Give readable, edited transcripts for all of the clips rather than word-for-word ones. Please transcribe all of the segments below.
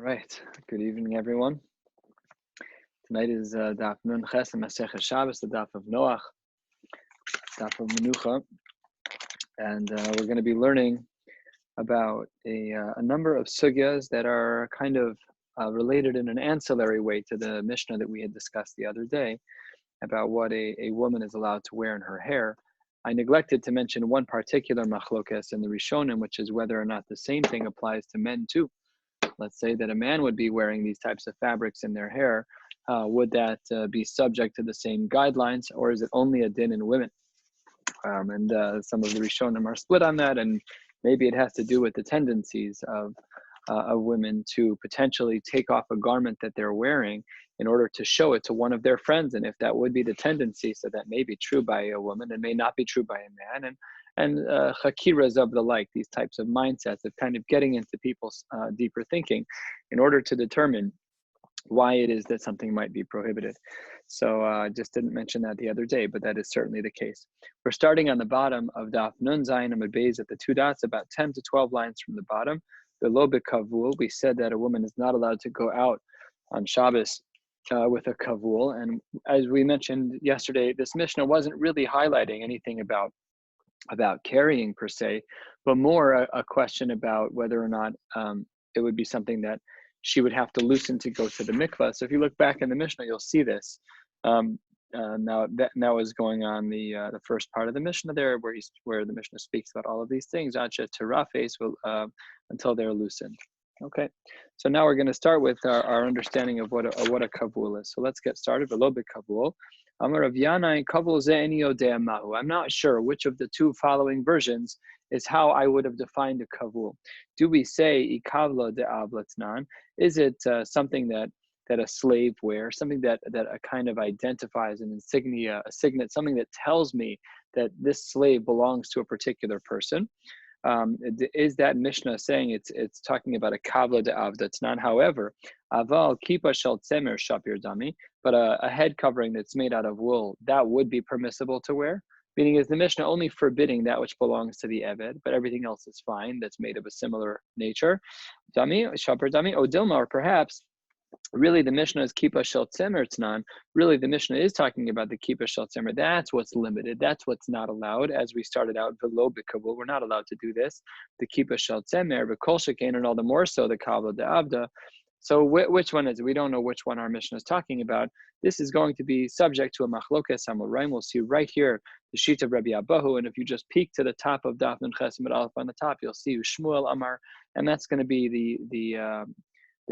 right. Good evening, everyone. Tonight is Daf Nun Ches and Maseches Shabbos, the Daf of Noach, Daf of Menucha, and we're going to be learning about a number of sugyas that are kind of related in an ancillary way to the Mishnah that we had discussed the other day about what a woman is allowed to wear in her hair. I neglected to mention one particular machlokas in the Rishonim, which is whether or not the same thing applies to men too. Let's say that a man would be wearing these types of fabrics in their hair. Would that be subject to the same guidelines, or is it only a din in women? And some of the Rishonim are split on that, and maybe it has to do with the tendencies of women to potentially take off a garment that they're wearing in order to show it to one of their friends. And if that would be the tendency, so that may be true by a woman and may not be true by a man. And chakiras of the like, these types of mindsets of kind of getting into people's deeper thinking in order to determine why it is that something might be prohibited. So I just didn't mention that the other day, but that is certainly the case. We're starting on the bottom of Daf Nun Zayin Amud Beis at the two dots, about 10 to 12 lines from the bottom. The lo bekavul, we said that a woman is not allowed to go out on Shabbos with a kavul. And as we mentioned yesterday, this Mishnah wasn't really highlighting anything about carrying per se, but more a question about whether or not it would be something that she would have to loosen to go to the mikvah. So if you look back in the Mishnah, you'll see this. Now is going on the first part of the Mishnah there, where the Mishnah speaks about all of these things, until they're loosened. Okay, so now we're going to start with our understanding of what a kavul is. So let's get started. A little bit kavul. I'm not sure which of the two following versions is how I would have defined a kavul. Do we say ikavla de avlatnan? Is it something that a slave wears, something that a kind of identifies an insignia, a signet, something that tells me that this slave belongs to a particular person? Is that Mishnah saying it's talking about a kavla de avdatnan? However, aval kipa shel tzemer shapir dami, but a head covering that's made out of wool, that would be permissible to wear. Meaning, is the Mishnah only forbidding that which belongs to the eved, but everything else is fine that's made of a similar nature? Dami, shapir dami, odilma, or perhaps really the Mishnah is kipa shel tzemer tnan. Really, the Mishnah is talking about the kipa shel tzemer. That's what's limited. That's what's not allowed. As we started out, v'lo b'kavul, we're not allowed to do this. The kipa shel tzemer, v'kol shekain, and all the more so the kavla de avda. So which one is it? We don't know which one our Mishnah is talking about. This is going to be subject to a machlokas amoraim. We'll see right here the sheet of Rabbi Abahu, and if you just peek to the top of Daf Nun Ches Amud Aleph on the top, you'll see Shmuel Amar, and that's going to be the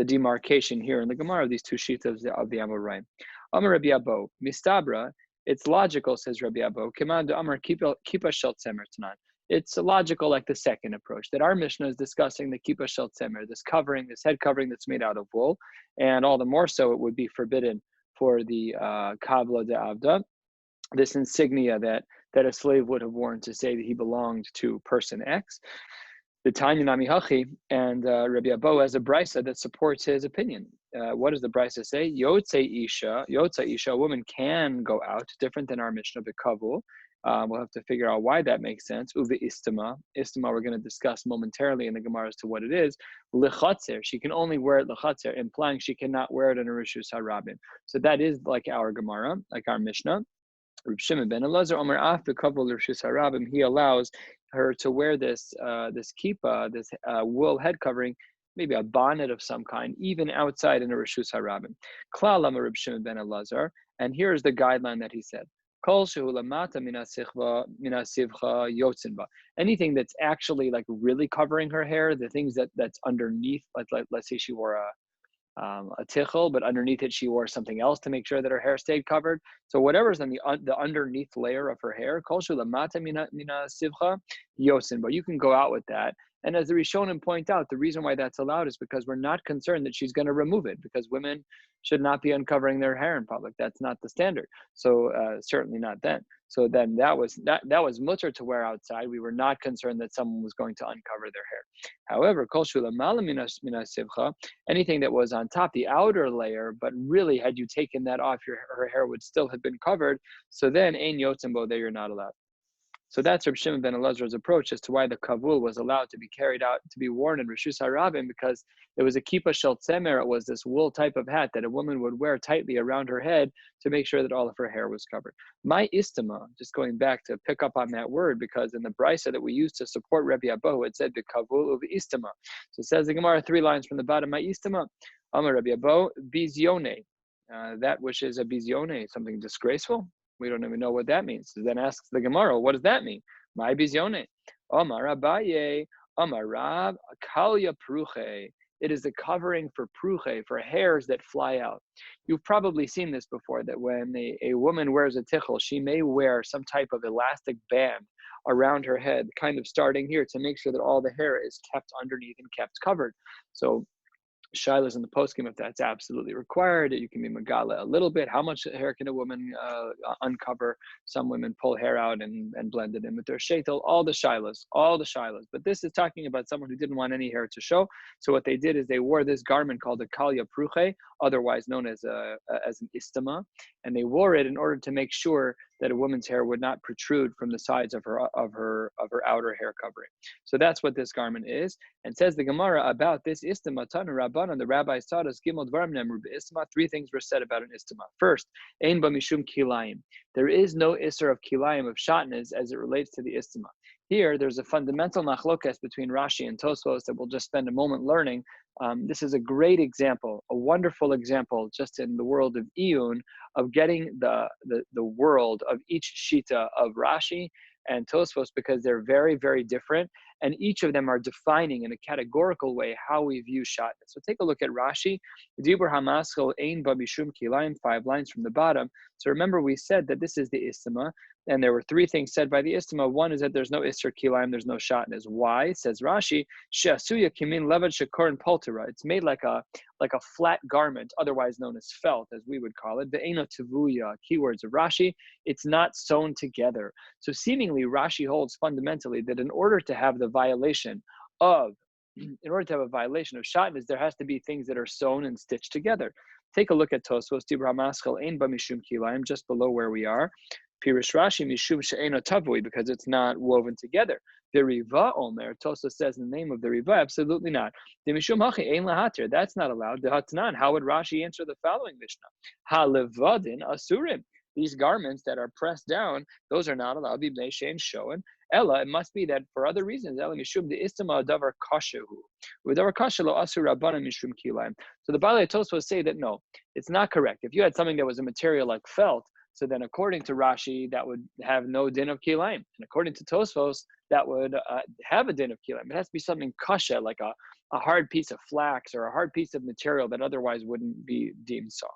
demarcation here in the Gemara of these two sheets of the Amoraim. Amar Rabbi Abahu, mistabra, it's logical, says Rabbi Abahu, Kemad Amar kipa shel tzemer tanan. It's logical, like the second approach, that our Mishnah is discussing the kipa shel tzemer, this head covering that's made out of wool, and all the more so it would be forbidden for the kavla de avda, this insignia that a slave would have worn to say that he belonged to person X. The Tanya Nami Hachi, and Rabbi Abahu has a brisa that supports his opinion. What does the brisa say? Yotze isha, a woman can go out, different than our Mishnah b'kavul. We'll have to figure out why that makes sense. Uve istama we're going to discuss momentarily in the Gemara as to what it is. Lechatzer, she can only wear it lechatzer, implying she cannot wear it in a rishus harabim. So that is like our Gemara, like our Mishnah. Reb Shimon ben Elazar Omer af b'kavul rishus harabim. He allows her to wear this kippah, this wool head covering, maybe a bonnet of some kind, even outside in a rishus harabim. Klal amar Reb Shimon ben Elazar, and here's the guideline that he said. Anything that's actually like really covering her hair, the things that's underneath, like let's say she wore a tichel, but underneath it she wore something else to make sure that her hair stayed covered. So whatever's on the underneath layer of her hair, but you can go out with that. And as the Rishonim point out, the reason why that's allowed is because we're not concerned that she's going to remove it, because women should not be uncovering their hair in public. That's not the standard. So certainly not then. So then that was mutter to wear outside. We were not concerned that someone was going to uncover their hair. However, anything that was on top, the outer layer, but really had you taken that off, her hair would still have been covered. So then ein yotzimbo, there you're not allowed. So that's Reb Shimon ben Elazar's approach as to why the kavul was allowed to be carried out, to be worn in Rishus HaRabim, because it was a kippah shel tzemer. It was this wool type of hat that a woman would wear tightly around her head to make sure that all of her hair was covered. My istama, just going back to pick up on that word, because in the brisa that we used to support Rabbi Abahu, it said the kavul of istama. So it says the Gemara 3 lines from the bottom, my istama, Amar Rabbi Abahu, bizione. That which is a bizione, something disgraceful. We don't even know what that means. So then asks the Gemara, what does that mean? My bizione. Amar Abaye, Amar Rab, kalya pruche. It is a covering for pruche, for hairs that fly out. You've probably seen this before, that when a woman wears a tichel, she may wear some type of elastic band around her head, kind of starting here, to make sure that all the hair is kept underneath and kept covered. So Shilas in the poskim, if that's absolutely required, you can be megala a little bit. How much hair can a woman uncover? Some women pull hair out and blend it in with their sheitel. All the shilas. But this is talking about someone who didn't want any hair to show. So what they did is they wore this garment called a kalya pruche, otherwise known as an istama, and they wore it in order to make sure that a woman's hair would not protrude from the sides of her outer hair covering. So that's what this garment is. And says the Gemara about this istama, Tana Rabbanan, the rabbis taught us, Gimel Dvarim Nemru Istama, 3 things were said about an istama. First, Ein Ba Mishum Kilayim. There is no isser of kilayim, of shatnez, as it relates to the istama. Here, there's a fundamental machlokas between Rashi and Tosfos that we'll just spend a moment learning. This is a great example, a wonderful example, just in the world of Iyun, of getting the world of each shita of Rashi and Tosfos, because they're very, very different, and each of them are defining in a categorical way how we view shatnez. So take a look at Rashi. Dibur hamaschel ein ba mishum kilayim, 5 lines from the bottom. So remember, we said that this is the istama, and there were 3 things said by the istama. One is that there's no isser kilayim, there's no shatnez. Why? Says Rashi, she'asuya kimin levad shekor and poltera. It's made like a flat garment, otherwise known as felt, as we would call it. Ve'ena tevuya, keywords of Rashi, it's not sewn together. So seemingly Rashi holds fundamentally that in order to have a violation of shatnez, there has to be things that are sewn and stitched together. Take a look at Tosfos, Dibur hamaschel ein ba mishum kilayim, just below where we are. Pirish Rashi mishum she'ena tavui, because it's not woven together. The Riva Omer, Tosfos says in the name of the Riva, absolutely not. The mishum hachi ein lahatir, that's not allowed. The Hatnan, how would Rashi answer the following Mishnah? Halevadin asurim. These garments that are pressed down, those are not allowed. Bibnei she'en shoen. Ella, it must be that for other reasons. Ella mishum the istama davar kashehu. Davar kashelo asur rabbanan mishum kilayim. So the Balei Tosfos say that no, it's not correct. If you had something that was a material like felt, so then according to Rashi, that would have no din of kilayim, and according to Tosfos, that would have a din of kilayim. It has to be something kasha, like a hard piece of flax or a hard piece of material that otherwise wouldn't be deemed soft.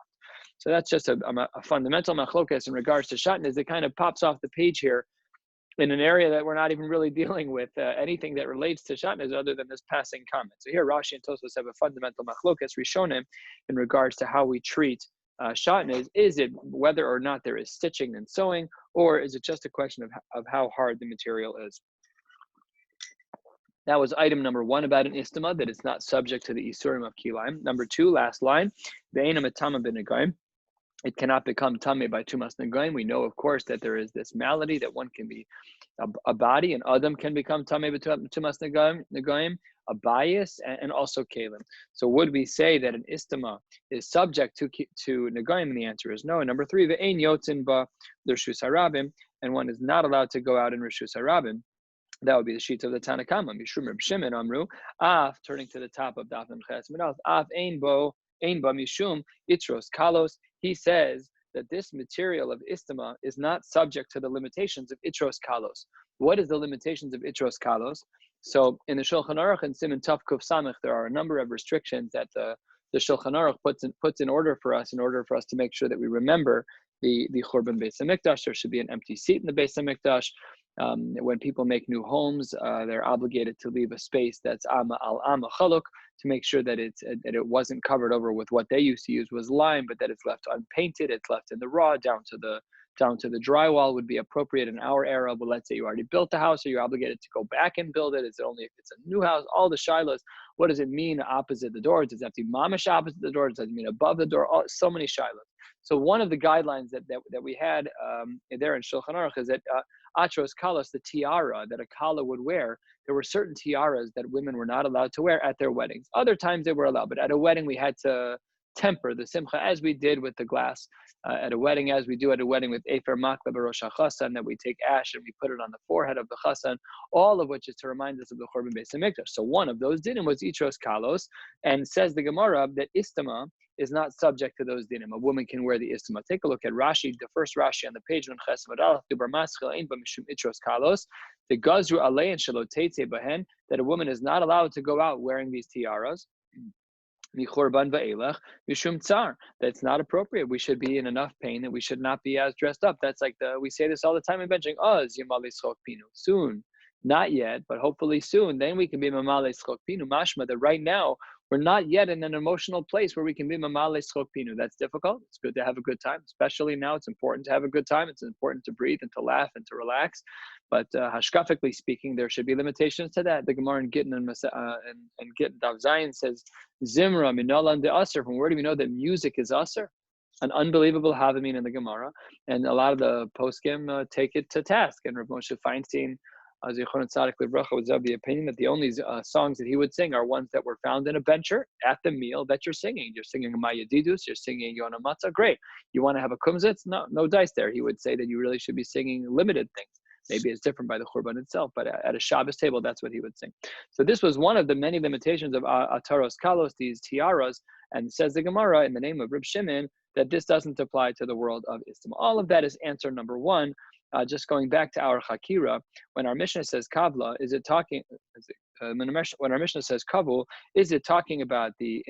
So that's just a fundamental machlokas in regards to shatnez that kind of pops off the page here in an area that we're not even really dealing with anything that relates to shatnez other than this passing comment. So here Rashi and Tosfos have a fundamental machlokas rishonim in regards to how we treat shatnez. Is it whether or not there is stitching and sewing, or is it just a question of how hard the material is? That was item number 1 about an istama, that it's not subject to the isurim of kilayim. Number 2, last line, ve'ena metama b'negaim. It cannot become tameh by tumas negaim. We know, of course, that there is this malady that one can be a body, and adam can become tameh by tumas negaim, a bias, and also kalim. So would we say that an istama is subject to negaim? And the answer is no. And number 3, ve'ein yotzin ba l'rshus harabim, and one is not allowed to go out in rshus harabim. That would be the sheet of the Tanakama. Mishum Reb Shimon Amru, Af, turning to the top of Daf Ches Minal, Af ein ba mishum itros kalos. He says that this material of istama is not subject to the limitations of itros kalos. What is the limitations of itros kalos? So in the Shulchan Aruch and Siman Tov Kuf Samech, there are a number of restrictions that the Shulchan Aruch puts in order for us to make sure that we remember the Churban Beis HaMikdash. There should be an empty seat in the Beis HaMikdash. When people make new homes, they're obligated to leave a space that's ama al ama chaluk, to make sure that it wasn't covered over with what they used to use was lime, but that it's left unpainted, it's left in the raw, down to the drywall would be appropriate in our era. But let's say you already built the house, or you're obligated to go back and build it. Is it only if it's a new house? All the shilas. What does it mean opposite the door? Does it have to be mamash opposite the door? Does it mean above the door? So many shilas. So one of the guidelines that we had there in Shulchan Aruch is that Atros kalos, the tiara that a kala would wear. There were certain tiaras that women were not allowed to wear at their weddings. Other times they were allowed, but at a wedding we had to temper the simcha as we did with the glass at a wedding, as we do at a wedding with Efer Makla Barosh HaChasan, that we take ash and we put it on the forehead of the Chasan, all of which is to remind us of the Churban Beis HaMikdash. So one of those dinim was Itros Kalos, and says the Gemara that Istama is not subject to those dinim. A woman can wear the Istama. Take a look at Rashi, the first Rashi on the page, on Chesed Aleph, Dubar Maschil Ein Ba Mishum Itros Kalos, the Gazru Alei and Shalotete Bahen, that a woman is not allowed to go out wearing these tiaras. That's not appropriate. We should be in enough pain that we should not be as dressed up. That's like we say this all the time in benching. Soon, not yet, but hopefully soon. Then we can be mamale schok pinu. Mashma that right now we're not yet in an emotional place where we can be mamale schok pinu. That's difficult. It's good to have a good time, especially now. It's important to have a good time. It's important to breathe and to laugh and to relax. But hashkafically speaking, there should be limitations to that. The Gemara in Gittin and Gittin Dav Zayin says, Zimra minolan de aser. From where do we know that music is aser? An unbelievable havamin in the Gemara, and a lot of the poskim take it to task. And Rav Moshe Feinstein, Zichron Tzadik Livracha, was of the opinion that the only songs that he would sing are ones that were found in a bencher at the meal that you're singing. You're singing a Maya Didus, you're singing Yona Matzah, great. You want to have a kumzitz? No dice there. He would say that you really should be singing limited things. Maybe it's different by the Churban itself, but at a Shabbos table, that's what he would sing. So this was one of the many limitations of Ataros Kalos, these tiaras, and says the Gemara in the name of Reb Shimon that this doesn't apply to the world of Istam. All of that is answer number one. Just going back to our Chakira, when our Mishnah says Kavla, is it talking? When our Mishnah says Kavul, is it talking about the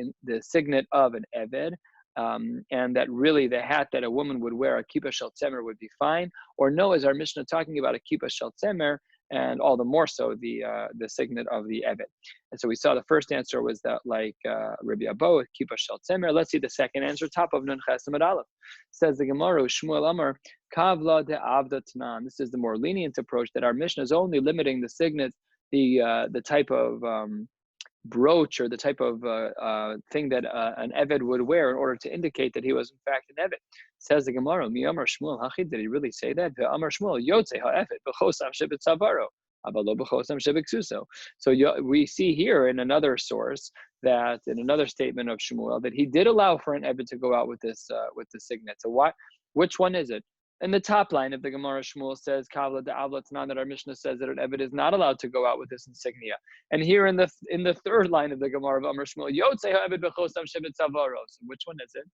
signet of an Eved? And that really the hat that a woman would wear, a kippah shel tzemer, would be fine? Or no, is our Mishnah talking about a kippah shel tzemer, and all the more so the signet of the Evet? And so we saw the first answer was that like Rabbi Abo, kippah shel tzemer. Let's see the second answer, top of Nun Ches Amud Aleph. Says the Gemara, Shmuel Amar, Kavla de Avda Tanan. This is the more lenient approach, that our Mishnah is only limiting the signet, the type of brooch or the type of thing that an Eved would wear in order to indicate that he was in fact an Eved. Says the Gemara, Mi Amar Shmuel Hachid, did he really say that? Amar Shmuel, Yotze ha'Eved, b'chosam shebet tzavaro, abalo b'chosam shebet ksuso. So we see here in another source, that in another statement of Shmuel, that he did allow for an Eved to go out with the signet. So which one is it? In the top line of the Gemara, Shmuel says, Kavla de Avla Tanan, that our Mishnah says that an Eved is not allowed to go out with this insignia. And here in the third line of the Gemara of Amar Shmuel, Yotzei ha'Eved b'chosam shebet tzavaro. So which one is it?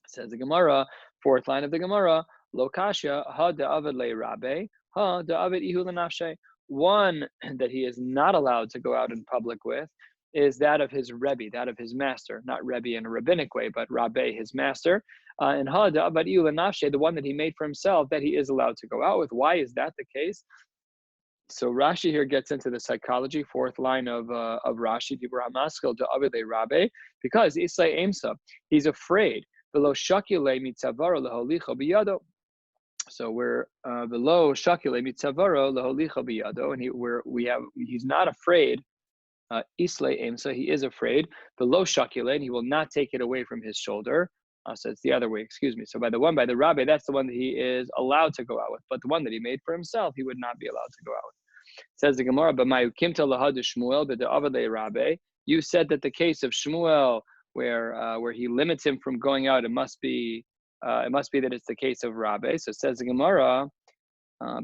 Says the Gemara, fourth line of the Gemara, Lo kashya ha de Aved le Rabbi, ha de Aved ihu l'nafshe. One that he is not allowed to go out in public with is that of his Rebbe, that of his master, not Rebbe in a rabbinic way, but Rabbi, his master. And the one that he made for himself, that he is allowed to go out with. Why is that the case? So Rashi here gets into the psychology, fourth line of Rashi, because Isai Aimsa, he's afraid. So we're below Shakile Mitzavaro Laholicha Biyado, and he's not afraid. Islay Aimsa, he is afraid. Below Shakile, and he will not take it away from his shoulder. So it's the other way, excuse me. So by the Rabbi, that's the one that he is allowed to go out with. But the one that he made for himself, he would not be allowed to go out with. Says the Gemara, Rabbi. You said that the case of Shmuel, where he limits him from going out, it must be that it's the case of Rabbi. So says the Gemara, why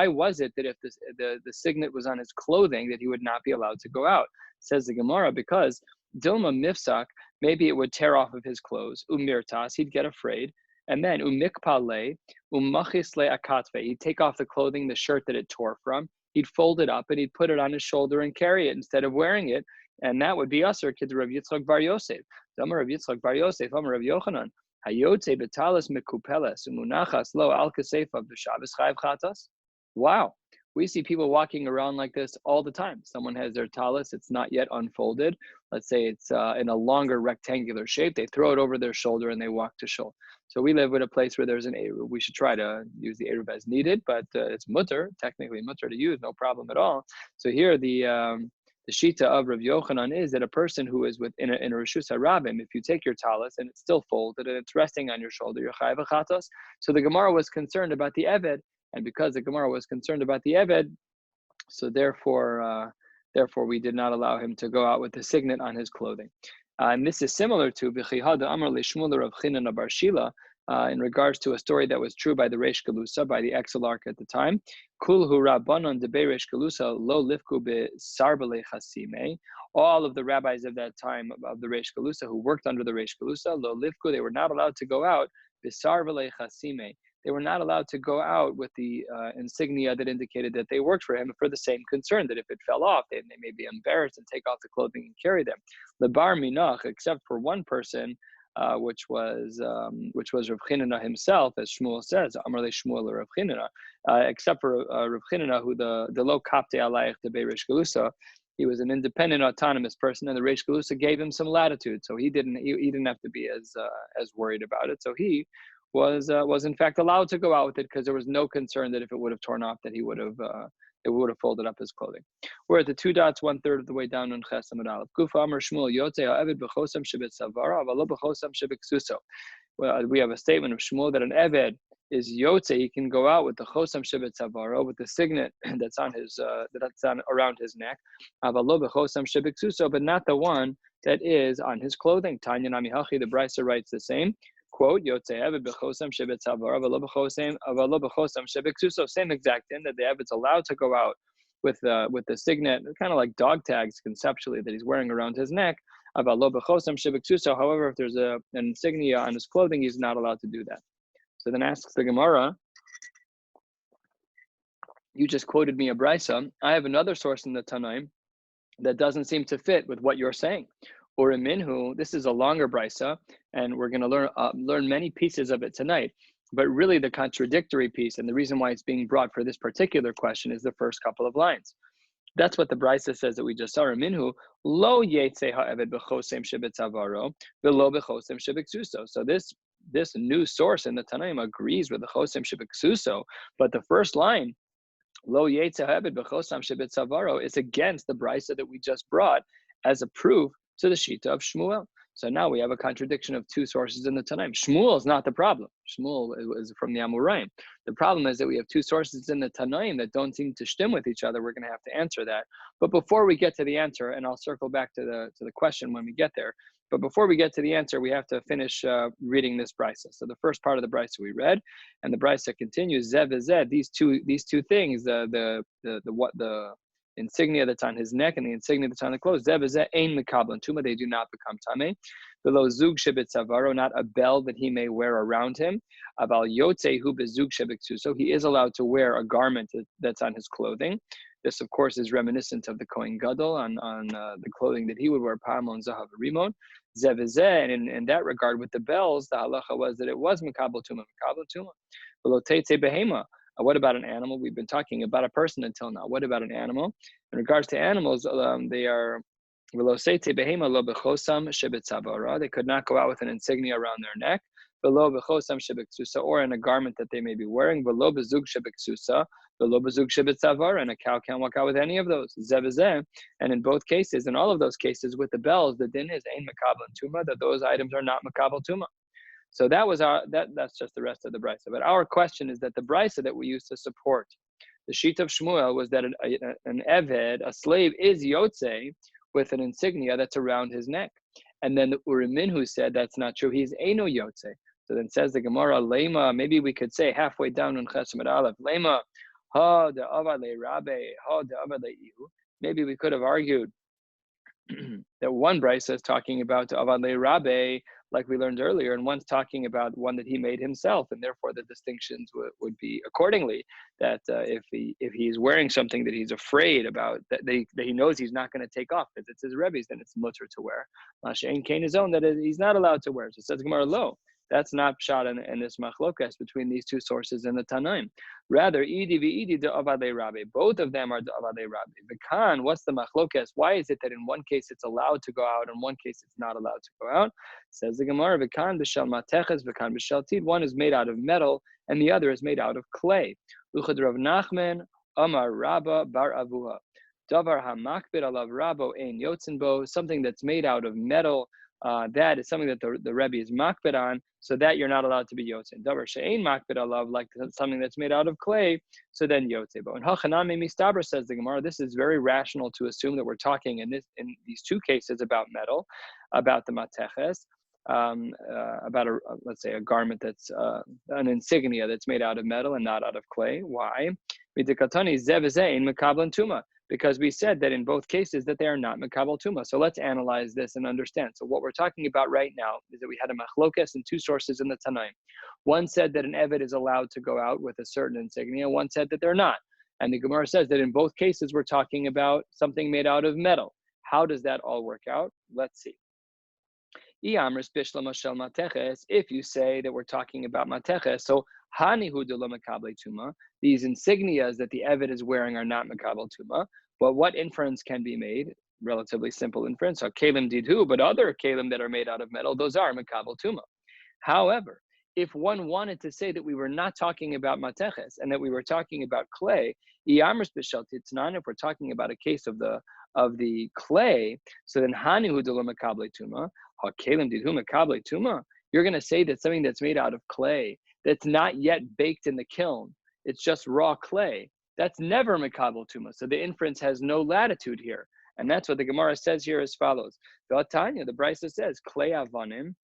was it that if the signet was on his clothing, that he would not be allowed to go out? Says the Gemara, because Dilma Mifsak, maybe it would tear off of his clothes. Umirtas, he'd get afraid. And then umikpale, umachisle akatve, he'd take off the clothing, the shirt that it tore from. He'd fold it up and he'd put it on his shoulder and carry it instead of wearing it. And that would be usher kid Rav Yitzchak Bar Yosef. Amar Rav Yitzchak Bar Yosef, Amar Rav Yochanan, hayotze betalas mekupeles umunachas lo al kaseifa b'Shabbos chayav chatas. Wow, we see people walking around like this all the time. Someone has their talis, it's not yet unfolded. Let's say it's in a longer rectangular shape. They throw it over their shoulder and they walk to shul. So we live in a place where there's an eruv. We should try to use the eruv as needed, but it's mutter, technically mutter to use, no problem at all. So here the The shita of Rav Yochanan is that a person who is in a reshus harabim, if you take your talis and it's still folded and it's resting on your shoulder, you're chayav chatos. So the Gemara was concerned about the eved, and because the Gemara was concerned about the eved, so therefore we did not allow him to go out with the signet on his clothing. And this is similar to V'chihada Amar Lishmul Rav Chinana bar Shila, in regards to a story that was true by the Reish Galusa, by the exilarch at the time. Kulhu Rabbanon de Reish Galusa lo lifku be sarbale chasime. All of the rabbis of that time of the Reish Galusa who worked under the Reish Galusa, lo lifku, they were not allowed to go out be sarbale chasime. They were not allowed to go out with the insignia that indicated that they worked for him, for the same concern that if it fell off, they may be embarrassed and take off the clothing and carry them. The bar minach, except for one person, which was Rav Chinana himself, as Shmuel says, Amar le Shmuel Rav Chinana, except for Rav Chinana, who the lo kapte alayich de Reish Galusa, he was an independent, autonomous person, and the Reish Galusa gave him some latitude, so he didn't have to be as worried about it. So he was in fact allowed to go out with it because there was no concern that if it would have torn off, that he would have it would have folded up his clothing. We're at the 2 dots, 1/3 of the way down on Ches Amud Aleph. Gufa Amar Shmuel Yotze Ha'eved b'chosam shebet savara avalo b'chosam shebeksuso. Well, we have a statement of Shmuel that an eved is Yotze. He can go out with the chosam shebet savara, with the signet that's on his around his neck. Avalo b'chosam shebeksuso, but not the one that is on his clothing. Tanya Nami Hachi, the Brisa writes the same. Quote, same exact thing, that the Eved's allowed to go out with the signet, kind of like dog tags conceptually, that he's wearing around his neck. However, if there's an insignia on his clothing, he's not allowed to do that. So then asks the Gemara, you just quoted me a brisa. I have another source in the Tanaim that doesn't seem to fit with what you're saying. Or a minhu, this is a longer brisa, and we're going to learn many pieces of it tonight. But really the contradictory piece, and the reason why it's being brought for this particular question, is the first couple of lines. That's what the brisa says that we just saw. Minhu lo yetze ha'eved b'chosem shebetzavaro v'lo b'chosem shebeksuso. So this new source in the Tanaim agrees with the chosem shebeksuso, but the first line, lo yetze ha'eved b'chosem shebetzavaro, is against the brisa that we just brought as a proof to the shita of Shmuel. So now we have a contradiction of two sources in the Tanaim. Shmuel is not the problem. Shmuel is from the Amoraim. The problem is that we have two sources in the Tanaim that don't seem to stem with each other. We're going to have to answer that. But before we get to the answer, and I'll circle back to the question when we get there, but before we get to the answer, we have to finish reading this brisa. So the first part of the brisa we read, and the brisa continues, Zev Zed, these two things, the insignia that's on his neck and the insignia that's on the clothes, Zev Zed ein mekablan tuma, they do not become tameh. Below zug shebet savaro, not a bell that he may wear around him. Aval yotze hu bezug shebeksu, so he is allowed to wear a garment that's on his clothing. This, of course, is reminiscent of the Kohen Gadol on the clothing that he would wear, Pamon, Zahav, Rimon. Zev Zed, and in that regard, with the bells, the halacha was that it was mekabel tuma. Below teitze behema. What about an animal? We've been talking about a person until now. What about an animal? In regards to animals, they are they could not go out with an insignia around their neck, or in a garment that they may be wearing, and a cow can't walk out with any of those. And in both cases, in all of those cases, with the bells, the din is ein makabel tuma, that those items are not makabel tuma. So that was that's just the rest of the brisa. But our question is that the brisa that we used to support the sheet of Shmuel was that an eved, a slave, is yotze with an insignia that's around his neck. And then the Urimin who said that's not true, he's eino yotze. So then says the Gemara, lema, maybe we could say halfway down on Ches Amud Aleph, lema, ha de ava le Rabbi, ha de ava le ihu. Maybe we could have argued that one brisa is talking about ava le Rabbi, like we learned earlier, and one's talking about one that he made himself, and therefore the distinctions would be accordingly. That if he's wearing something that he's afraid about, that he knows he's not going to take off, because it's his Rebbe's, then it's mutter to wear. Mashein Kain his own, that he's not allowed to wear. So it says Gemara lo. That's not pshat in this machlokas between these two sources in the Tanaim. Rather, idi v'idi de avadei Rabbi. Both of them are de avadei Rabbi. V'kan, what's the machlokas? Why is it that in one case it's allowed to go out, and in one case it's not allowed to go out? Says the Gemara, v'kan b'shel mateches, v'kan b'shel tid. One is made out of metal, and the other is made out of clay. Uchad Rav Nachman, Amar Rabba bar Avuha. Davar hamakbid alav rabo ein yotzin bo, something that's made out of metal, that is something that the Rebbe is makbid on, so that you're not allowed to be yotzin. Davar she'ein makbid alav, like something that's made out of clay, so then yotzei bo. And hachanami mistaber, says the Gemara, this is very rational to assume that we're talking in these two cases about metal, about the Maseches, about let's say a garment that's an insignia that's made out of metal and not out of clay. Why? Because we said that in both cases that they are not mekabel tuma. So let's analyze this and understand. So what we're talking about right now is that we had a machlokes in two sources in the Tanaim. One said that an eved is allowed to go out with a certain insignia. One said that they're not. And the Gemara says that in both cases we're talking about something made out of metal. How does that all work out? Let's see. If you say that we're talking about Maseches, so hanihu de lo mekabel tuma, these insignias that the eved is wearing are not mekabel tuma. But what inference can be made? Relatively simple inference. So kelim didhu, but other kelim that are made out of metal, those are mekabel tuma. However, if one wanted to say that we were not talking about Maseches and that we were talking about clay, if we're talking about a case of the clay, so then hanihu de lo mekabel tuma. You're going to say that something that's made out of clay, that's not yet baked in the kiln, it's just raw clay, that's never mekabel tuma. So the inference has no latitude here. And that's what the Gemara says here as follows. The Brisa says, clay avanim,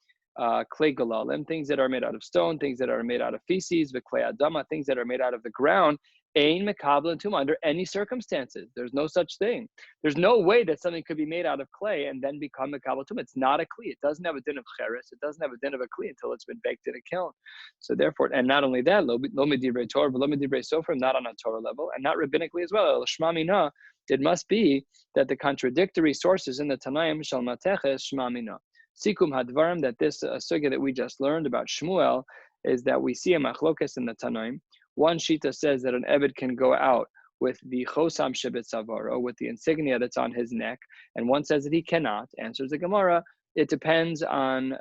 clay galalim, things that are made out of stone, things that are made out of feces, the clay adama, things that are made out of the ground, ein mekabel tuma under any circumstances. There's no such thing. There's no way that something could be made out of clay and then become mekabel tuma. It's not a kli. It doesn't have a din of cheres. It doesn't have a din of a kli until it's been baked in a kiln. So therefore, and not only that, lo medivrei Torah, but lo medivrei sofrim, not on a Torah level, and not rabbinically as well. Shma mina, it must be that the contradictory sources in the Tanaim shel Maseches shma mina. Sikum hadvarim, that this sugya that we just learned about Shmuel is that we see a machlokes in the Tanaim. One shita says that an eved can go out with the chosam shebet savaro, with the insignia that's on his neck, and one says that he cannot. Answers the Gemara. It depends on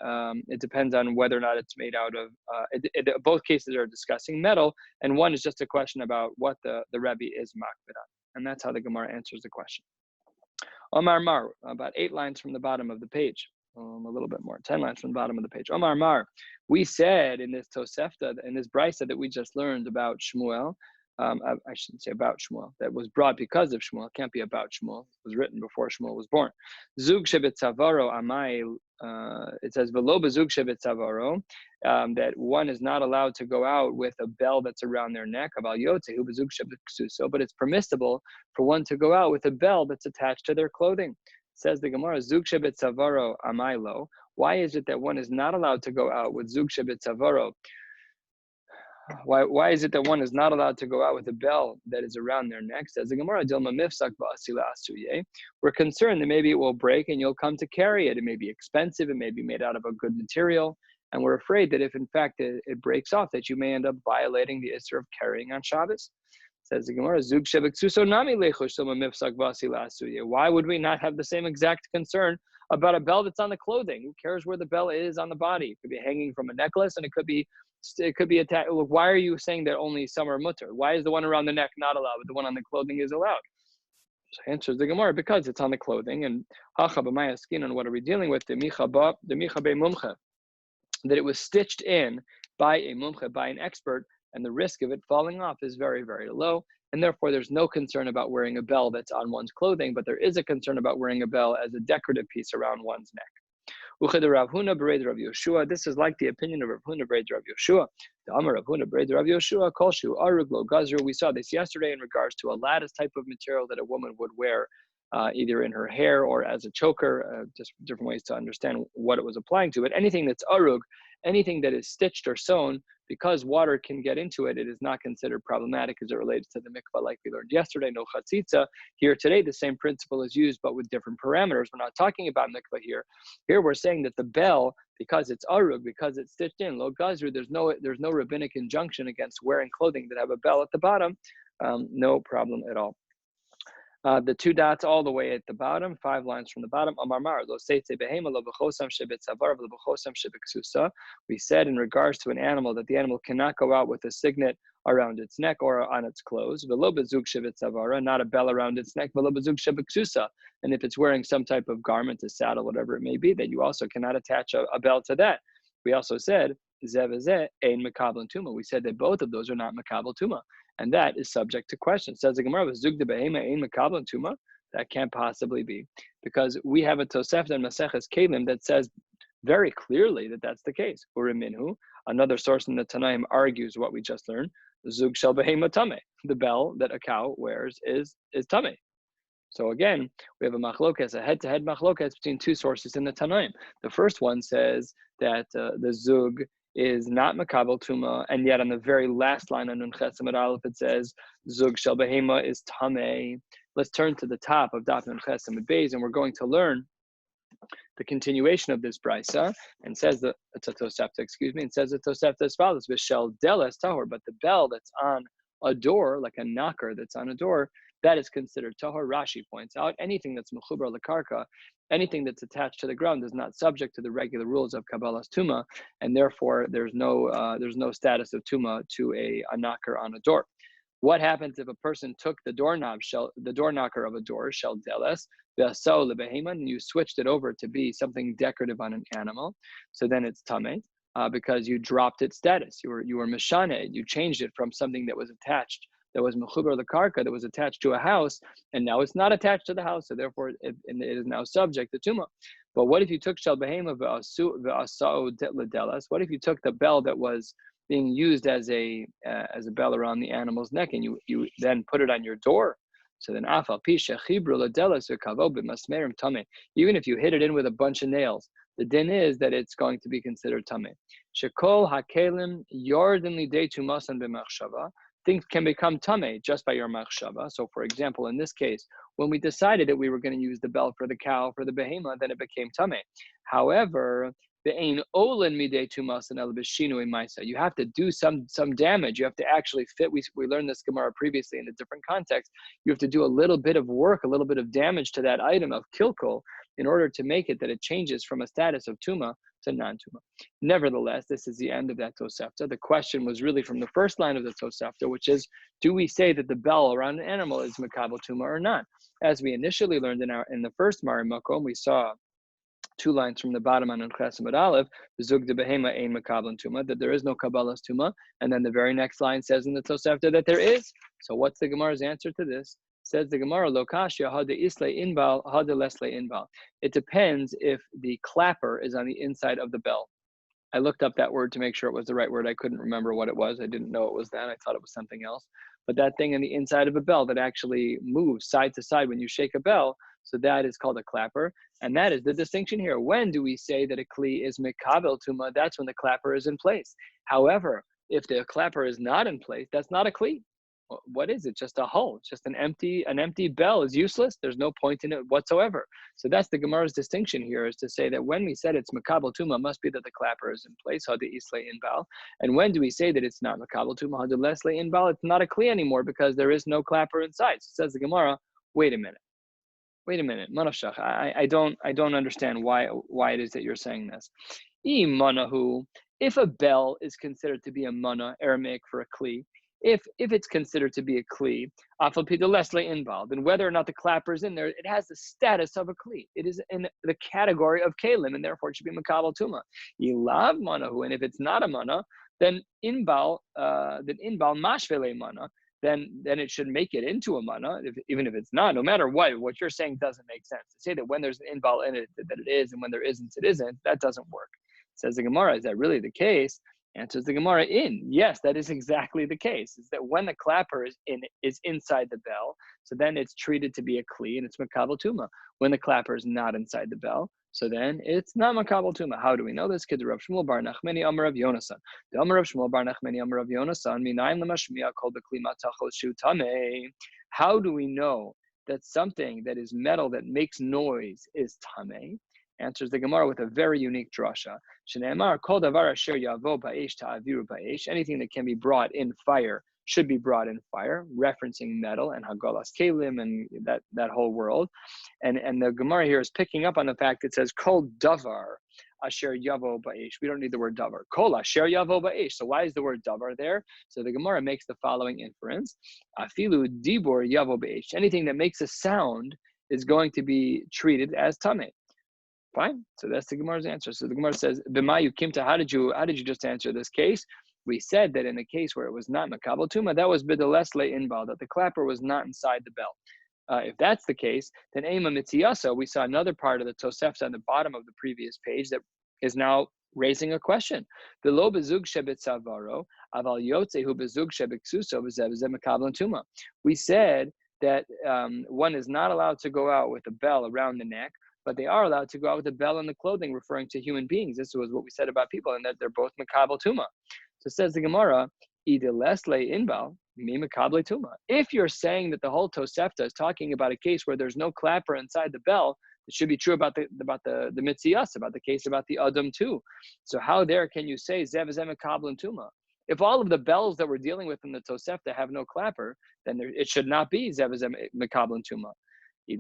whether or not it's made out of. Both cases are discussing metal, and one is just a question about what the Rabbi is makbid on, and that's how the Gemara answers the question. Omar Mar, about 8 lines from the bottom of the page. A little bit more, 10 lines from the bottom of the page. Omar Mar, we said in this Tosefta, in this Brisa that we just learned about Shmuel, I shouldn't say about Shmuel, that was brought because of Shmuel, it can't be about Shmuel, it was written before Shmuel was born. Zug shebet savaro amai, it says, velo bezug shebet savaro, that one is not allowed to go out with a bell that's around their neck, aval yotzehu bezug shebet ksuso, but it's permissible for one to go out with a bell that's attached to their clothing. Says the Gemara, Zug shebet savaro amailo. Why is it that one is not allowed to go out with Zug shebet savaro? Why is it that one is not allowed to go out with a bell that is around their neck? Says the Gemara, Dilma mifsak ba'asila asuye. We're concerned that maybe it will break and you'll come to carry it. It may be expensive. It may be made out of a good material. And we're afraid that if in fact it breaks off, that you may end up violating the issur of carrying on Shabbos. Says the Gemara, Zug shebek suso nami lechush soma mifsak vasila asuye. Why would we not have the same exact concern about a bell that's on the clothing? Who cares where the bell is on the body? It could be hanging from a necklace, and it could be attached. Look, why are you saying that only some are mutter? Why is the one around the neck not allowed, but the one on the clothing is allowed? So answers the Gemara, because it's on the clothing. And hacha b'maya skin, and what are we dealing with? The micha be mumcha, that it was stitched in by a mumcha, by an expert, and the risk of it falling off is very, very low. And therefore, there's no concern about wearing a bell that's on one's clothing, but there is a concern about wearing a bell as a decorative piece around one's neck. This is like the opinion of Rav Huna Bered Rav Yoshua. The Amar Rav Huna Bered Rav Yoshua, Kol Shu Arug Lo Gazru. We saw this yesterday in regards to a lattice type of material that a woman would wear either in her hair or as a choker, just different ways to understand what it was applying to. But anything that's arug, anything that is stitched or sewn, because water can get into it, it is not considered problematic as it relates to the mikvah, like we learned yesterday, no chatzitza. Here today, the same principle is used, but with different parameters. We're not talking about mikvah here. Here we're saying that the bell, because it's arug, because it's stitched in, lo gazru, there's no rabbinic injunction against wearing clothing that have a bell at the bottom. No problem at all. The two dots all the way at the bottom, 5 lines from the bottom. Amar Mar, lo seitze behema lo b'chosam shebetzavar lo b'chosam shebeksusa. We said in regards to an animal that the animal cannot go out with a signet around its neck or on its clothes. V'lo bezug shebetzavara, not a bell around its neck. V'lo bezug shebeksusa. And if it's wearing some type of garment, a saddle, whatever it may be, that you also cannot attach a bell to that. We also said zeh v'zeh ein mekabel tuma. We said that both of those are not mekabel tuma. And that is subject to question. Says the Gemara, "Zug de behema ein mekabel tuma." That can't possibly be, because we have a Tosefta in Maseches Kelim that says very clearly that that's the case. Uriminhu, another source in the Tanaim, argues what we just learned. Zug shel behema tame. The bell that a cow wears is tame. So again, we have a machlokas, a head-to-head machlokas between two sources in the Tanaim. The first one says that the zug is not makabel tuma, and yet on the very last line on Nun Ches Amud Aleph it says zug shel behema is tameh. Let's turn to the top of Daf Nun Ches Amud Beis, and we're going to learn the continuation of this brisa, and says that it's a Tosefta, and says the Tosefta as follows: V'shel deles tahor, but the bell that's on a door, like a knocker that's on a door, that is considered tahor. Rashi points out anything that's mechubar lekarka, anything that's attached to the ground, is not subject to the regular rules of kabbalas tuma, and therefore there's no status of tuma to a knocker on a door. What happens if a person took the door knocker of a door, shel deles, and you switched it over to be something decorative on an animal? So then it's tameh, because you dropped its status. You were meshane. You changed it from something that was attached, that was mechubar lekarka, that was attached to a house, and now it's not attached to the house, so therefore it is now subject to tuma. But what if you took shel behema v'asau ledelas? What if you took the bell that was being used as a bell around the animal's neck, and you then put it on your door? So then afal pi shechibru ledelas v'kavo b'masmerim tameh. Even if you hit it in with a bunch of nails, the din is that it's going to be considered tameh. Shekol hakelim yordan lidei tumasan b'machshava. Things can become tameh just by your machshava. So for example, in this case, when we decided that we were going to use the bell for the cow, for the behema, then it became tameh. However, you have to do some damage. You have to actually fit. We learned this Gemara previously in a different context. You have to do a little bit of work, a little bit of damage to that item of kilkul in order to make it that it changes from a status of tuma to non-tuma. Nevertheless, this is the end of that Tosefta. The question was really from the first line of the Tosefta, which is, do we say that the bell around an animal is makabel tuma or not? As we initially learned in the first Mari Makom, we saw 2 lines from the bottom on Nun Ches Amud Aleph, zug de behema ein makabel tuma, that there is no kabbalas tuma, and then the very next line says in the Tosefta that there is. So what's the Gemara's answer to this? Says the Gemara, lo kashya hada isle inbal hada lesle inbal. It depends if the clapper is on the inside of the bell. I looked up that word to make sure it was the right word. I couldn't remember what it was. I didn't know it was that. I thought it was something else. But that thing on the inside of a bell that actually moves side to side when you shake a bell, so that is called a clapper. And that is the distinction here. When do we say that a kli is mikabel tuma? That's when the clapper is in place. However, if the clapper is not in place, that's not a kli. What is it? Just a hull. It's just an empty bell is useless. There's no point in it whatsoever. So that's the Gemara's distinction here, is to say that when we said it's makabel tuma, must be that the clapper is in place, hada isle inbal. And when do we say that it's not makabel tuma, hada lesle inbal? It's not a kli anymore because there is no clapper inside. So says the Gemara, wait a minute, manashach. I don't understand why it is that you're saying this. If a bell is considered to be a mana, Aramaic for a kli, if it's considered to be a kli, afal pi de lesle inbal, then whether or not the clapper is in there, it has the status of a kli. It is in the category of kalim, and therefore it should be makabel tuma. Yilav manahu, and if it's not a mana, then inbal mashvele mana, then it should make it into a mana, even if it's not. No matter what you're saying doesn't make sense. To say that when there's an inbal in it, that it is, and when there isn't, it isn't, that doesn't work. Says the Gemara, is that really the case? Answers the Gemara, yes, that is exactly the case. Is that when the clapper is inside the bell, so then it's treated to be a kli, and it's makabel tuma. When the clapper is not inside the bell, so then it's not makabel tuma. How do we know this? Kid Rav Shmuel bar Nachmani Amar Rav Yonasan. The Amar Rav Shmuel bar Nachmani Amar Rav Yonasan minayim lemashmiya kol bekli matachol shu tameh. How do we know that something that is metal that makes noise is tameh? Answers the Gemara with a very unique drasha. Shneimar kol davar asher yavo ba'esh ta'aviru ba'esh. Anything that can be brought in fire should be brought in fire, referencing metal and Hagalas Kalim and that whole world. And the Gemara here is picking up on the fact it says Kol Davar Asher Yavo Ba'ish. We don't need the word Davar. Kol Asher Yavo Ba'ish. So why is the word Davar there? So the Gemara makes the following inference: Afilu Dibor Yavo Ba'ish. Anything that makes a sound is going to be treated as Tameh. Fine. So that's the Gemara's answer. So the Gemara says, B'mayu Kimta, how did you just answer this case? We said that in the case where it was not Makabel Tuma, that was B'delesle Inbal, that the clapper was not inside the bell. If that's the case, then Ema Mitziyasa, we saw another part of the Tosefta on the bottom of the previous page that is now raising a question. Below bezug shebetzavaro, aval yotzehu bezug shebeksuso v'zeh Makabel Tuma. We said that one is not allowed to go out with a bell around the neck, but they are allowed to go out with a bell in the clothing, referring to human beings. This was what we said about people, and that they're both Makabel Tuma. So says the Gemara, Idelesle Inbal, Mi Makabel Tuma. If you're saying that the whole Tosefta is talking about a case where there's no clapper inside the bell, it should be true about the Mitziyas, about the case about the Adam too. So how there can you say Zev Makabel Tuma? If all of the bells that we're dealing with in the Tosefta have no clapper, then it should not be Zev Makabel Tuma. If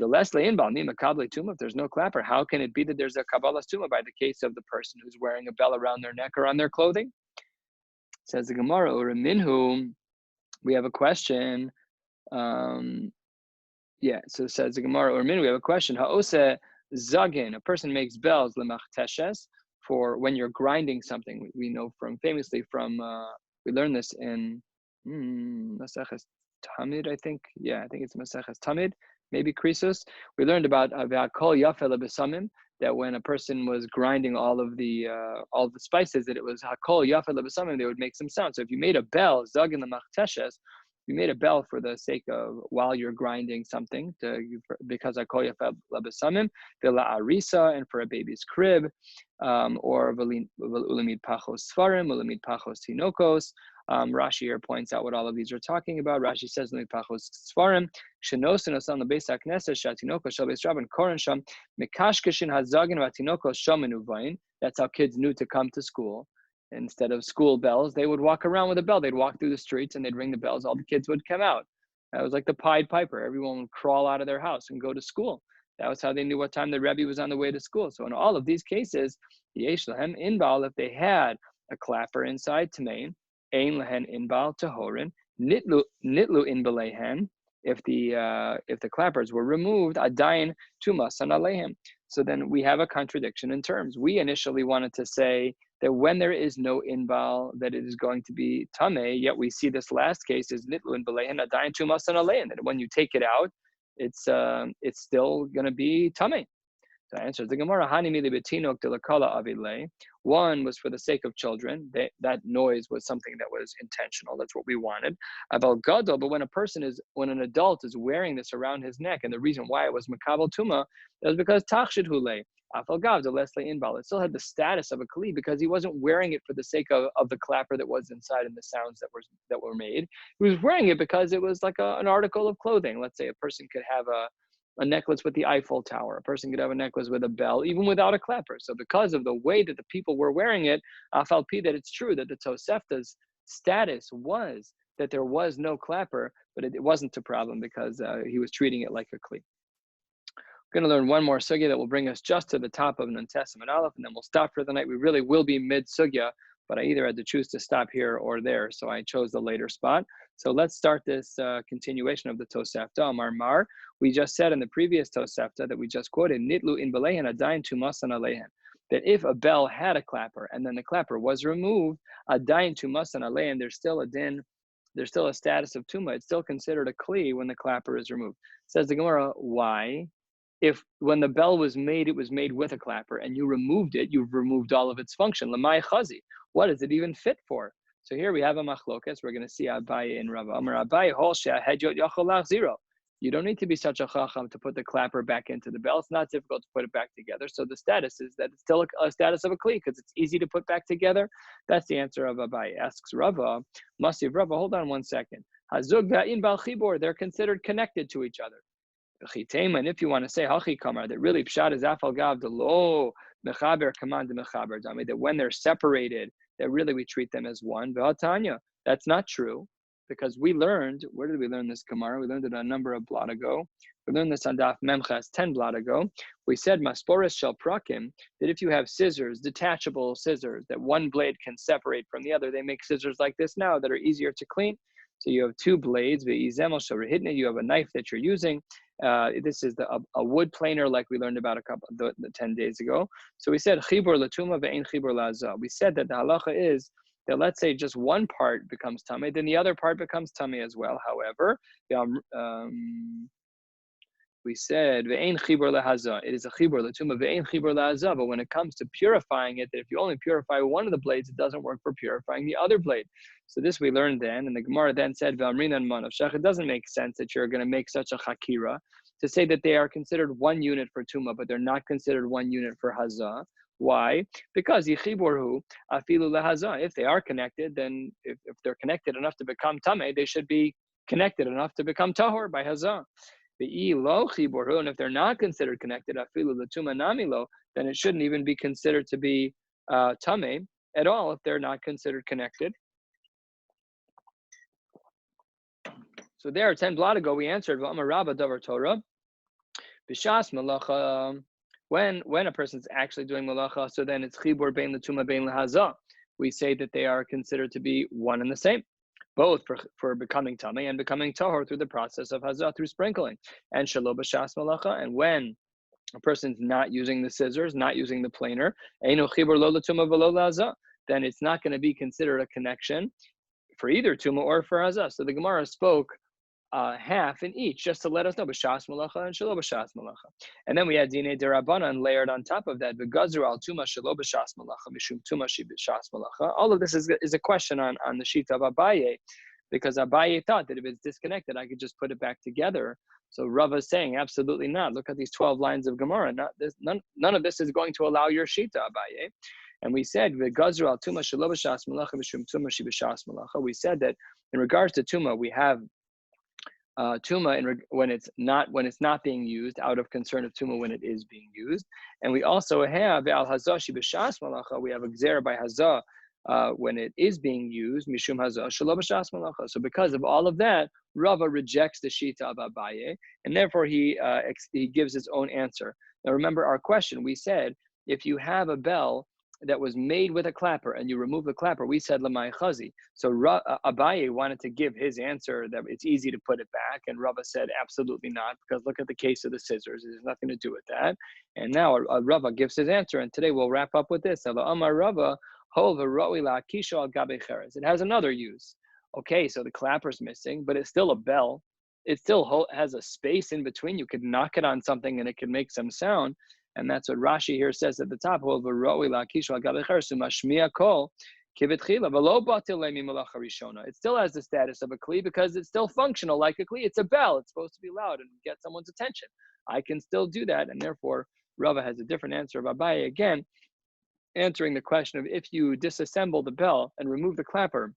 there's no clapper, how can it be that there's a Kabbalas Tuma by the case of the person who's wearing a bell around their neck or on their clothing? Says the Gemara, or minhu, we have a question. So says the Gemara, or minhu, we have a question. Ha'ose zagin, a person makes bells lemach for when you're grinding something. We know famously from we learned this in Maseches Tamid, I think. Yeah, I think it's Maseches Tamid. Maybe Krisos. We learned about kol yafel besamim, that when a person was grinding all the spices, that it was hakol yafel besamim, they would make some sound. So if you made a bell, zagin lemach you made a bell for the sake of while you're grinding something, because hakol yafel besamim, v'la arisa, and for a baby's crib, or ulamid pachos svarim, ulamid pachos tinokos. Rashi here points out what all of these are talking about. Rashi says, "Ulamid pachos svarim, shenosin osan lebeis hakneses shatinokos shel beis rabban koren sham mekashkeshin hazagin vatinokos sham menuvayin." That's how kids knew to come to school. Instead of school bells, they would walk around with a bell. They'd walk through the streets and they'd ring the bells. All the kids would come out. That was like the Pied Piper. Everyone would crawl out of their house and go to school. That was how they knew what time the Rabbi was on the way to school. So in all of these cases, yesh lahem inbal, if they had a clapper inside Tamein, ein lahen inbal tahorin, nitlu inbalehen, if the clappers were removed, adayin tumasan alehem. So then we have a contradiction in terms. We initially wanted to say that when there is no inbal, that it is going to be tameh, yet we see this last case is nitlu inbalehen, adayin tumasan alehem, that when you take it out, it's still going to be tameh. So I answered the Gemara, one was for the sake of children. That noise was something that was intentional. That's what we wanted. But when an adult is wearing this around his neck, and the reason why it was makabel tuma, it was because tachshid hule. It still had the status of a kli because he wasn't wearing it for the sake of the clapper that was inside and the sounds that were made. He was wearing it because it was like an article of clothing. Let's say a person could have a necklace with the Eiffel Tower. A person could have a necklace with a bell, even without a clapper. So because of the way that the people were wearing it, afal pi, that it's true that the Tosefta's status was that there was no clapper, but it wasn't a problem because he was treating it like a kli. We're going to learn one more sugya that will bring us just to the top of Nun Tes and Aleph, and then we'll stop for the night. We really will be mid-sugya, but I either had to choose to stop here or there, so I chose the later spot. So let's start this continuation of the Tosefta. Amar Mar, we just said in the previous Tosefta that we just quoted, Nitlu in Belehen Adayin Tumasan Alehen, that if a bell had a clapper and then the clapper was removed, Adayin Tumasan Alehen, there's still a din, there's still a status of Tuma. It's still considered a Kli when the clapper is removed. Says the Gemara, why? If when the bell was made, it was made with a clapper, and you removed it, you've removed all of its function. Lamai chazi. What is it even fit for? So here we have a machlokas. We're going to see Abaye and Rava. Amar Abaye hol she'ahedjot yachol lachziro. You don't need to be such a chacham to put the clapper back into the bell. It's not difficult to put it back together. So the status is that it's still a status of a kli because it's easy to put back together. That's the answer of Abaye. Asks Rava, Masiv Rava, hold on one second. Hazug va'in bal chibor. They're considered connected to each other. And if you want to say hachi kamar, that really pshat is afal gav the lo mechaber command mechaber dami, that when they're separated, that really we treat them as one. V'hatanya, that's not true because we learned, where did we learn this Gemara? We learned it a number of blot ago. We learned this on Daf Memches 10 blot ago. We said Masporas shel prakim, that if you have scissors, detachable scissors, that one blade can separate from the other, they make scissors like this now that are easier to clean. So you have two blades, you have a knife that you're using. This is a wood planer like we learned about 10 days ago. So we said chibur latuma ve'ein chibur laza. We said that the halacha is that let's say just one part becomes tummy, then the other part becomes tummy as well. However, we said ve'ein chibur lahaza. It is a chibur latuma ve'ein chibur lahaza. But when it comes to purifying it, that if you only purify one of the blades, it doesn't work for purifying the other blade. So this we learned then, and the Gemara then said ve'amrinan manav shach. It doesn't make sense that you're going to make such a chakira to say that they are considered one unit for tuma, but they're not considered one unit for hazah. Why? Because yichiborhu afilu lahaza. If they are connected, then if they're connected enough to become tameh, they should be connected enough to become tahor by hazah. And if they're not considered connected, afilu latuma namilo, then it shouldn't even be considered to be tameh at all if they're not considered connected. So there, 10 blot ago, we answered V'amar Rabba davar Torah b'shas malacha. When a person's actually doing malacha, so then it's chibur bein latuma bein lahazah. We say that they are considered to be one and the same, both for becoming tamei and becoming tahor through the process of hazah, through sprinkling. And shelo b'shas malacha. And when a person's not using the scissors, not using the planer, eino chibur lo latuma v'lo lahazah, then it's not going to be considered a connection for either tuma or for hazah. So the Gemara spoke half in each, just to let us know b'shas malacha and shelo b'shas malacha. And then we had dinei derabanan layered on top of that, v'gazru al tuma shelo b'shas malacha mishum tuma shi b'shas malacha. All of this is a question on the shita of Abaye, because Abaye thought that if it's disconnected, I could just put it back together. So Rava is saying absolutely not. Look at these 12 lines of Gemara. None of this is going to allow your shita, Abaye. And we said v'gazru al tuma shelo b'shas malacha mishum tuma shi b'shas malacha. We said that in regards to tuma, we have tuma when it's not being used, out of concern of tuma when it is being used. And we also have al hazah shi b'shas malacha. We have a gzera by hazah when it is being used, mishum hazah shelo b'shas malacha. So because of all of that, Rava rejects the shita of Abaye, and therefore he gives his own answer. Now remember our question. We said if you have a bell that was made with a clapper and you remove the clapper, we said lamai chazi. So Abaye wanted to give his answer that it's easy to put it back, and Rava said absolutely not, because look at the case of the scissors. It has nothing to do with that. And now Rava gives his answer, and today we'll wrap up with this. Amar Rava hol v'roi la'kisho al gabe cheres. It has another use. Okay, so the clapper's missing, but it's still a bell. It still has a space in between. You could knock it on something and it could make some sound. And that's what Rashi here says at the top. It still has the status of a kli because it's still functional like a kli. It's a bell. It's supposed to be loud and get someone's attention. I can still do that. And therefore, Rava has a different answer of Abaye, again, answering the question of if you disassemble the bell and remove the clapper,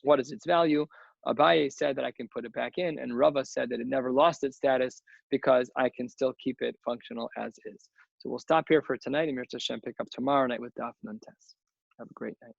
what is its value? Abaye said that I can put it back in, and Rava said that it never lost its status because I can still keep it functional as is. So we'll stop here for tonight, and Mir Hashem pick up tomorrow night with Daf Nun Tes. Have a great night.